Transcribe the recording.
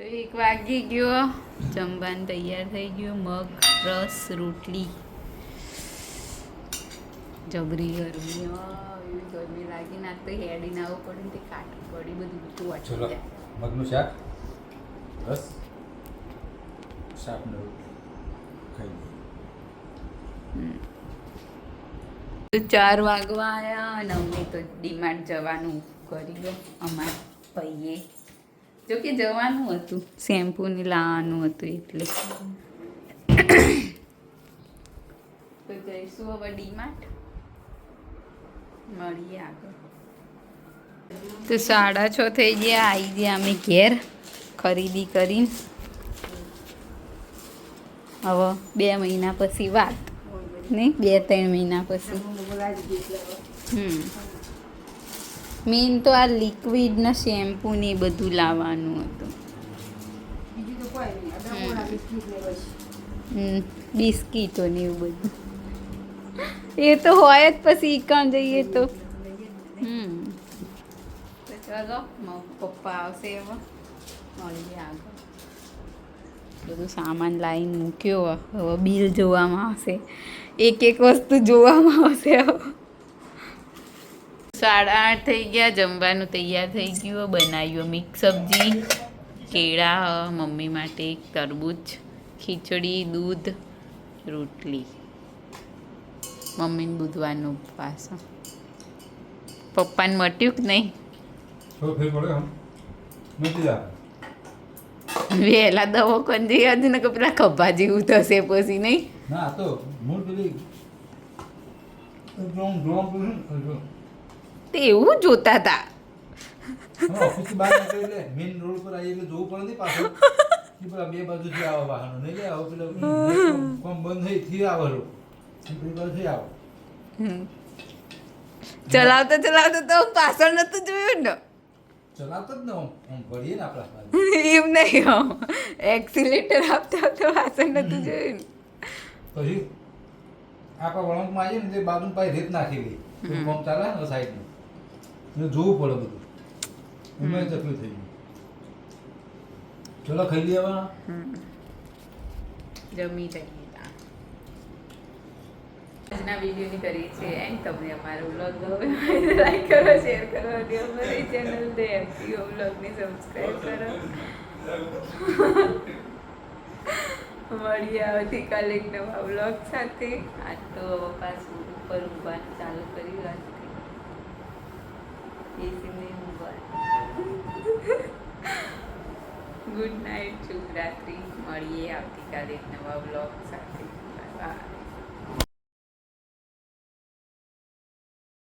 તો 1 વાગી ગયો, જમવાનું તૈયાર થઈ ગયું. મગ રસ રોટલી. જબરી ગરમી, એવી ગરમી લાગી ના તો હેડી ના આવવું પડે ને તે કાટું પડી બધું વાટી જાય. મગનું શાક રસ શાકનું ખાઈ લઈએ. 4 વાગવા આવ્યા અને અમને તો ડીમાર્ટ જવાનું કરી ગયો. અમારા ભાઈએ જો કે જવાનું હતું, શેમ્પુ ને લાવવાનું હતું એટલે તો જઈશું હવે ડીમાર્ટ. મળીએ આગળ. તો 6:30 થઈ ગયા, આવી ગયા અમે ઘેર ખરીદી કરીને. હવે 2 મહિના પછી વાત નહીં, 2-3 મહિના પછી. મેન તો આ લિક્વિડ ને શેમ્પુ ને એ બધું લાવવાનું હતું. બિસ્કીટો ને એવું બધું એ તો હોય જ પછી ઈકણ જઈએ તો. ચલો પપ્પા આવશે હવે, મળીએ આગળ. બધું સામાન લાવીને મૂક્યો, હવે બિલ જોવામાં આવશે, એક વસ્તુ જોવામાં આવશે. હવે 8:30 થઈ ગયા, જમવાનું તૈયાર થઈ ગયું. બનાવ્યું મિક્સ સબ્જી, કેળા મમ્મી માટે, તરબૂચ, ખીચડી, દૂધ, રોટલી. મમ્મીને બુધવારનો ઉપવાસ. પપ્પાને મટ્યું કે નહીં? વહેલા દવો કોણ જઈ હજુ ને કે પેલા ખભા જેવું થશે પછી નહીં. ના તો મૂળ પેલી તે એવું જોતા હતા. ઓફિસથી બહાર નીકળે એટલે મેઇન રોડ પર આવી એટલે જોવું પડે પાછળ કે પેલા 2 બાજુથી આવા વાહનો નહીં લે આવો પેલા કોમ બંધ થઈ થી આવેલો પેલી બાજુથી આવો. ચલાવતો તો પાછળ નતું જોયું ને. ચલાવતો જ ને આમ પડીએ ને આપણા એમ નહીં, એક્સિલેટર આપતા પાછળ નતું જોયું ને. પછી આપણા વળંકમાં આવીએ ને તે બાજુ પાસે રેત નાખી ગઈ કોમ ચાલે ને સાઈડનું જોવું પડે બધું. એમાં તકલીફ થઈ ગઈ. ચલો ખાઈ લઈએ હવે. જમી લઈએ. આજના વિડીયોની કરી છે એન્ડ. તમને અમારો વ્લોગ ગમે લાઈક કરો, શેર કરો અને અમારી ચેનલ ધ હેપી હોમ વ્લોગને સબસ્ક્રાઈબ કરો. મળીએ આવતીકાલે એક નવા વ્લોગ સાથે. આજ તો પાછું ઉપર ઊંઘવાનું ચાલુ કર્યું. આજથી એસીને ઊંઘવાનું. Good night, શુભરાત્રી. મળીએ આવતીકાલે એક નવા વ્લોગ સાથે. Bye bye.